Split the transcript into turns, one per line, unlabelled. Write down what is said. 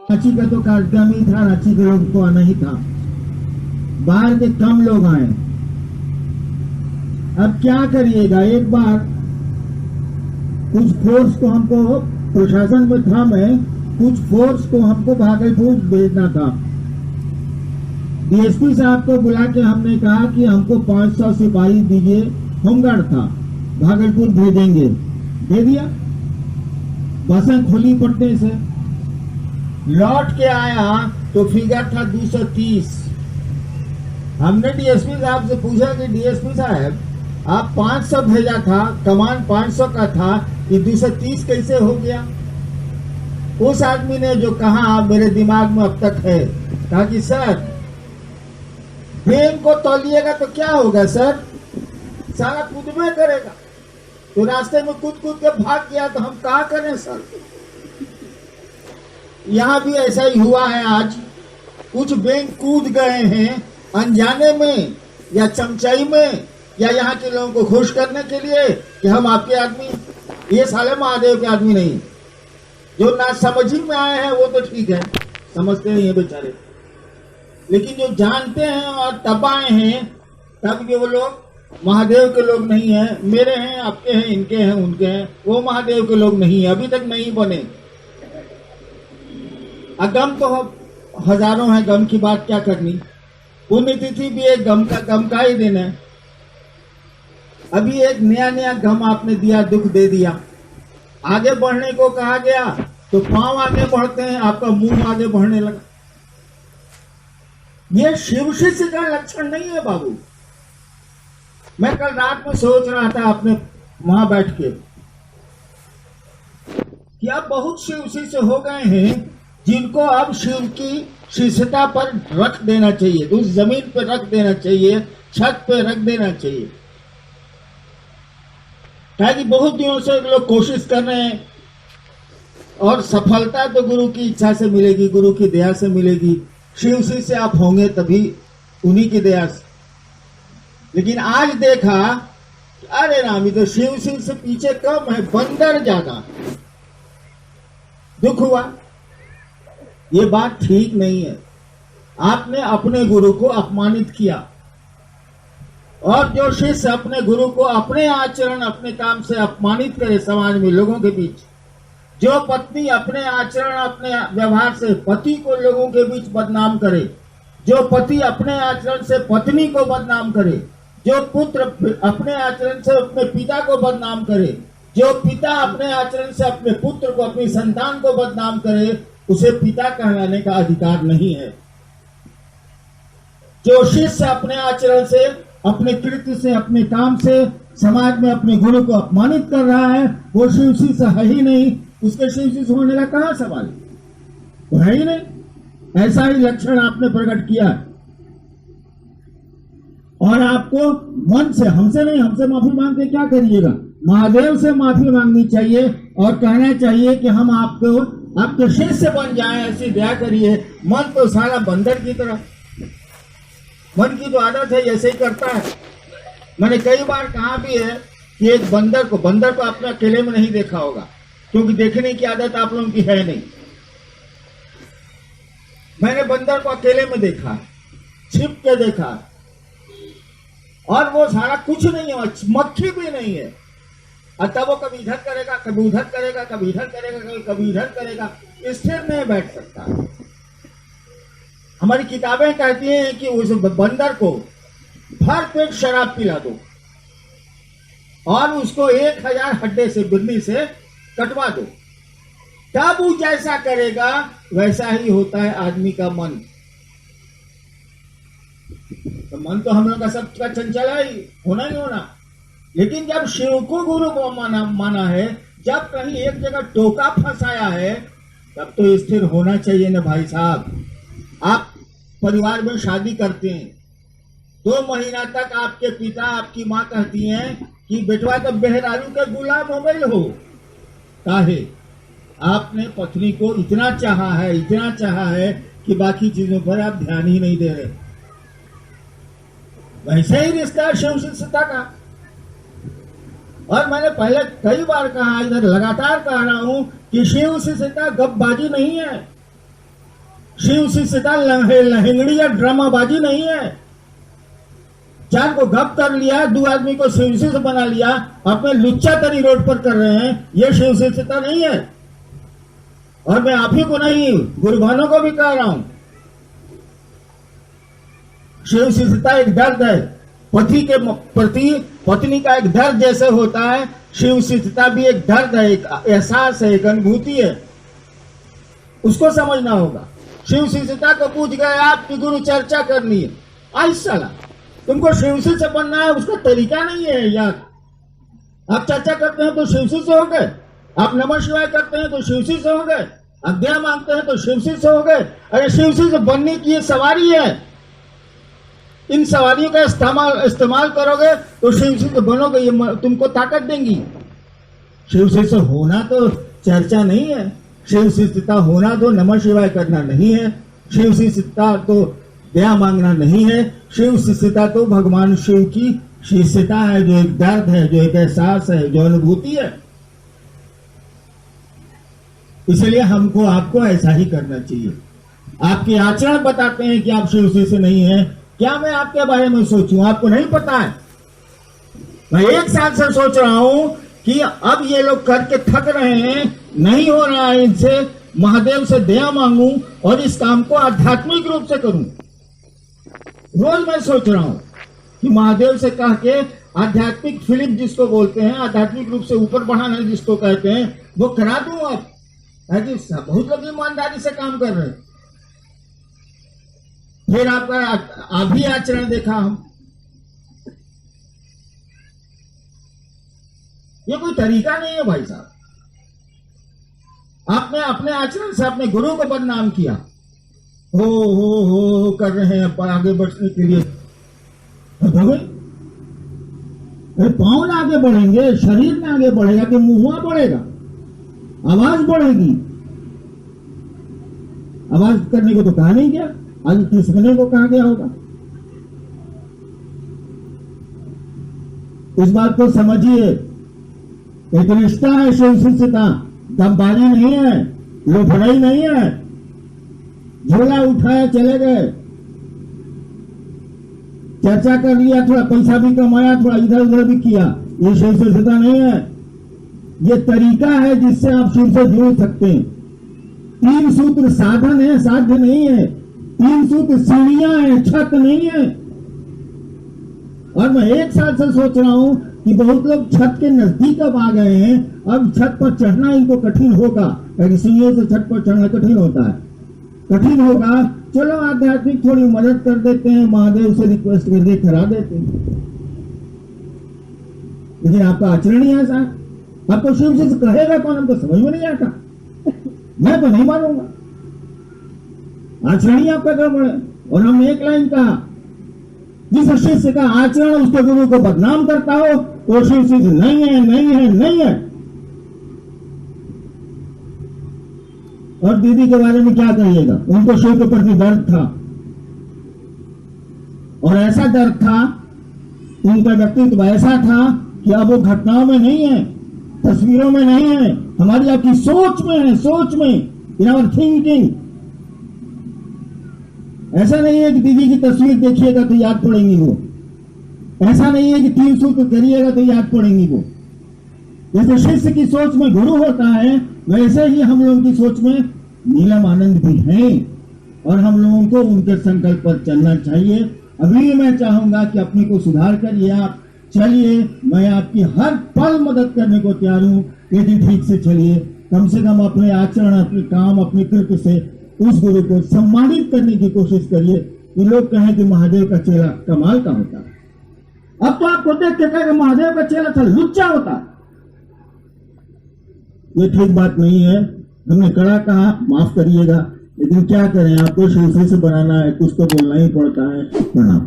रांची का तो कार्यक्रम ही था, रांची के लोग को आना ही था, बाहर के कम लोग आए। अब क्या करिएगा, एक बार कुछ फोर्स को हमको, प्रशासन में था मैं, कुछ फोर्स को हमको भागलपुर भेजना था। डीएसपी साहब को बुला के हमने कहा कि हमको 500 सिपाही दीजिए, होमगार्ड था, भागलपुर भेजेंगे। दे दिया, बसें खुली पटने से। लौट के आया तो फिगर था 230। हमने डीएसपी साहब से पूछा कि डीएसपी साहब आप 500 भेजा था, कमान 500 का था, ये 230 कैसे हो गया? उस आदमी ने जो कहा मेरे दिमाग में अब तक है, कहा कि सर प्रेम को तौलिएगा तो क्या होगा सर, सारा कूद में करेगा। तो रास्ते में कूद कूद के भाग गया तो हम क्या करें सर। यहाँ भी ऐसा ही हुआ है। आज कुछ बैंक कूद गए हैं अनजाने में या चमचाई में, या यहाँ के लोगों को खुश करने के लिए कि हम आपके आदमी, ये साले महादेव के आदमी नहीं। जो ना समझी में आए हैं वो तो ठीक है, समझते नहीं है बेचारे, लेकिन जो जानते हैं और तपाए हैं, तब ये वो लोग महादेव के लोग नहीं है। मेरे हैं, आपके हैं, इनके हैं, उनके हैं, वो महादेव के लोग नहीं है, अभी तक नहीं बने। गम तो हजारों है, गम की बात क्या करनी। पुण्यतिथि भी एक गम का ही दिन है। अभी एक नया नया गम आपने दिया, दुख दे दिया। आगे बढ़ने को कहा गया तो पांव आगे बढ़ते हैं, आपका मुंह आगे बढ़ने लगा। ये शिव शिष्य का लक्षण नहीं है बाबू। मैं कल रात में सोच रहा था अपने वहां बैठ के कि अब बहुत शिव शिष्य हो गए हैं जिनको अब शिव की शिष्यता पर रख देना चाहिए, उस जमीन पर रख देना चाहिए, छत पे रख देना चाहिए। ताकि बहुत दिनों से लोग कोशिश कर रहे हैं और सफलता तो गुरु की इच्छा से मिलेगी, गुरु की दया से मिलेगी। शिव शिष्य आप होंगे तभी उन्हीं की दया से। लेकिन आज देखा, अरे राम, तो शिव से पीछे कम है, बंदर ज्यादा। दुख हुआ। ये बात ठीक नहीं है। आपने अपने गुरु को अपमानित किया, और जो शिष्य अपने गुरु को अपने आचरण, अपने काम से अपमानित करे समाज में, लोगों के बीच, जो पत्नी अपने आचरण, अपने व्यवहार से पति को लोगों के बीच बदनाम करे, जो पति अपने आचरण से पत्नी को बदनाम करे, जो पुत्र अपने आचरण से अपने पिता को बदनाम करे, जो पिता अपने आचरण से अपने पुत्र को, अपनी संतान को बदनाम करे, उसे पिता कहलाने का अधिकार नहीं है। जो शिष्य अपने आचरण से, अपने कृत्य से, अपने काम से समाज में अपने गुरु को अपमानित कर रहा है, वो शिव शिष्य है ही नहीं। उसके शिव शिष्य होने का कहां सवाल, वो है ही नहीं। ऐसा ही लक्षण आपने प्रकट किया, और आपको मन से, हमसे नहीं, हमसे माफी मांग के क्या करिएगा, महादेव से माफी मांगनी चाहिए और कहना चाहिए कि हम आपको, आपके शिष्य बन जाएं, ऐसी दया करिए। मन तो सारा बंदर की तरह, मन की तो आदत है, ऐसे ही करता है। मैंने कई बार कहा भी है कि एक बंदर को आपने अकेले में नहीं देखा होगा, क्योंकि देखने की आदत आप लोगों की है नहीं। मैंने बंदर को अकेले में देखा, छिप के देखा, और वो सारा कुछ नहीं है, मक्खी भी नहीं है। और तब वो कभी इधर करेगा, कभी उधर करेगा, कभी इधर करेगा, कभी इधर करेगा, स्थिर नहीं बैठ सकता। हमारी किताबें कहती हैं कि उस बंदर को भर पेट शराब पिला दो और उसको 1000 हड्डे से, बिरनी से कटवा दो, तब वो जैसा करेगा वैसा ही होता है आदमी का मन। तो मन तो हम लोग का सबका चंचल ही होना ही होना। लेकिन जब शिव को गुरु को माना है, जब कहीं एक जगह टोका फंसाया है, तब तो स्थिर होना चाहिए ना भाई साहब। आप परिवार में शादी करते हैं, 2 महीना तक आपके पिता, आपकी माँ कहती हैं कि बेटवा तो बेहरारू के गुलाम हो गई हो। काहे? आपने पत्नी को इतना चाहा है कि बाकी चीजों पर आप ध्यान ही नहीं दे रहे। वैसे ही रिश्ता शिव शिष्यता का। और मैंने पहले कई बार कहा, इधर लगातार कह रहा हूं कि शिव शिष्यता गपबाजी नहीं है। शिव शिष्यता लहंगड़ी या ड्रामाबाजी नहीं है। चार को गप कर लिया, दो आदमी को शिव शिष्य बना लिया, अपने लुच्चा तरी रोड पर कर रहे हैं, यह शिव शिष्यता नहीं है। और मैं आप ही को नहीं, गुरुभानों को भी कह रहा हूं, शिव शिष्यता एक दर्द है। पति के प्रति पत्नी का एक दर्द जैसे होता है, शिव शिष्यता भी एक दर्द है, एक एहसास है, एक अनुभूति है। उसको समझना होगा। शिव शिष्यता को पूछ गए आपकी गुरु चर्चा करनी है, आज साला तुमको शिव शिष्य बनना है, उसका तरीका नहीं है यार। आप चर्चा करते हैं तो शिव शिष्य हो गए, आप नमः शिवाय करते हैं तो शिव शिष्य हो गए, अज्ञा मांगते हैं तो शिव शिष्य हो गए। अरे शिव शिष्य बनने की ये सवारी है, इन सवारियों का इस्तेमाल करोगे तो शिव शिष्य बनोगे, ये तुमको ताकत देंगी। शिव शिष्य होना तो चर्चा नहीं है, शिव शिष्यता होना तो नमः शिवाय करना नहीं है, शिव शिष्यता तो दया मांगना नहीं है, शिव शिष्यता तो भगवान शिव की शिष्यता है, जो एक दर्द है, जो एक एहसास है, जो अनुभूति है। इसलिए हमको आपको ऐसा ही करना चाहिए। आपके आचरण बताते हैं कि आप शिव शिष्य नहीं है। क्या मैं आपके बारे में सोचूं, आपको नहीं पता है। मैं 1 साल से सोच रहा हूं कि अब ये लोग करके थक रहे हैं, नहीं हो रहा है इनसे, महादेव से दया मांगूं और इस काम को आध्यात्मिक रूप से करूं। रोज मैं सोच रहा हूं कि महादेव से कह के आध्यात्मिक फिल्म जिसको बोलते हैं, आध्यात्मिक रूप से ऊपर बढ़ाना जिसको कहते हैं, वो करा दूं। अब बहुत लोग ईमानदारी से काम कर रहे हैं। फिर आपका अभी आचरण देखा हम, ये कोई तरीका नहीं है भाई साहब। आपने अपने आचरण से अपने गुरु को बदनाम किया, हो कर रहे हैं आगे बढ़ने के लिए। पांव ना आगे बढ़ेंगे, शरीर में आगे बढ़ेगा कि मुंह बढ़ेगा, आवाज बढ़ेगी। आवाज करने को तो कहा नहीं गया, आज किसने को कहा गया होगा। इस बात को समझिए, एक रिश्ता है शिव शिष्यता, दमबाजी नहीं है, लोफड़ाई नहीं है, झोला उठाया चले गए, चर्चा कर लिया, थोड़ा पैसा भी कमाया, थोड़ा इधर उधर भी किया, ये शिव शिष्यता नहीं है। ये तरीका है जिससे आप शिव से जुड़ सकते हैं। 3 सूत्र साधन है, साध्य नहीं है। 3 सूत्र सीढ़ियां हैं, छत नहीं है। और मैं 1 साल से सोच रहा हूं कि बहुत लोग छत के नजदीक अब आ गए हैं, अब छत पर चढ़ना इनको कठिन होगा, क्योंकि सीढ़ियों से छत पर चढ़ना कठिन होता है, कठिन होगा। चलो आध्यात्मिक थोड़ी मदद कर देते हैं, महादेव से रिक्वेस्ट करके करा देते हैं। लेकिन आपका आचरण ही ऐसा है, आपको शिव से कहेगा कौन, हमको समझ में नहीं आता। मैं तो नहीं मानूंगा, आचरण ही आपका गड़बड़ है। और हमने एक लाइन कहा, जिस शिष्य का आचरण उसके गुरु को बदनाम करता हो वो शिव शिष्य नहीं है, नहीं है, नहीं है। और दीदी के बारे में क्या कहिएगा, उनको शिव के प्रति दर्द था, और ऐसा दर्द था, उनका व्यक्तित्व ऐसा था कि अब वो घटनाओं में नहीं है, तस्वीरों में नहीं है, हमारी आपकी सोच में है, सोच में, इन आवर थिंकिंग। ऐसा नहीं है कि दीदी की तस्वीर देखिएगा तो याद पड़ेंगी वो, ऐसा नहीं है कि 3 सूत्र करिएगा तो याद पड़ेंगी वो। जैसे शिष्य की सोच में गुरु होता है, वैसे ही हम लोगों की सोच में नीलम आनंद भी है, और हम लोगों को उनके संकल्प पर चलना चाहिए। अभी मैं चाहूंगा कि अपने को सुधार करिए, आप चलिए, मैं आपकी हर पल मदद करने को तैयार हूं, यदि ठीक से चलिए। कम से कम अपने आचरण, अपने काम, अपने कृत्य से उस गुरु को सम्मानित करने की कोशिश करिए। ये लोग कहें कि महादेव का चेला कमाल का होता है, अब तो आपको देख के कहें कि महादेव का चेला था लुच्चा होता है। ये ठीक बात नहीं है, हमने कड़ा कहा, माफ करिएगा, लेकिन क्या करें, आपको शिव से बनाना है, कुछ तो बोलना ही पड़ता है। प्रणाम।